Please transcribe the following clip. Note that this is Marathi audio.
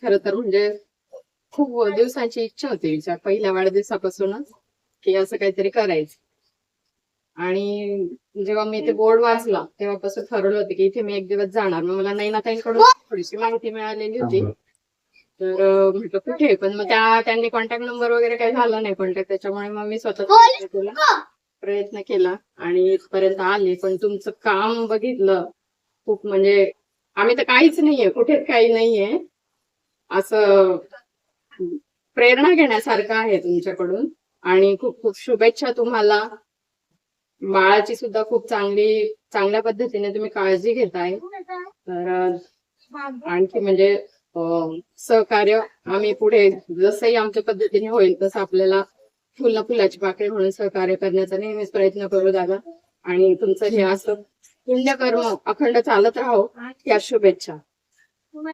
खरं तर म्हणजे खूप दिवसांची इच्छा होती हिच्या पहिल्या वाढदिवसापासूनच की असं काहीतरी करायचं. आणि जेव्हा मी ते बोर्ड वाचला तेव्हापासून ठरवलं होतं की इथे मी एक दिवस जाणार. मग मला नैनाताईंकडून थोडीशी माहिती मिळालेली होती. तर म्हटलं कुठे, पण मग त्यांनी कॉन्टॅक्ट नंबर वगैरे काही झाला नाही कॉन्टॅक्ट, त्याच्यामुळे मग मी स्वतः प्रयत्न केला आणि इथपर्यंत आले. पण तुमचं काम बघितलं खूप, म्हणजे आम्ही तर काहीच नाहीये, कुठेच काही नाहीये, असं प्रेरणा घेण्यासारखं आहे तुमच्याकडून. आणि खूप खूप शुभेच्छा तुम्हाला. बाळाची सुद्धा खूप चांगल्या पद्धतीने तुम्ही काळजी घेताय. तर आणखी म्हणजे सहकार्य आम्ही पुढे जसंही आमच्या पद्धतीने होईल तसं आपल्याला फुलाची पाकळी म्हणून सहकार्य करण्याचा नेहमीच प्रयत्न करू दादा. आणि तुमचं हे असं पुण्यकर्म अखंड चालत राहो, या शुभेच्छा.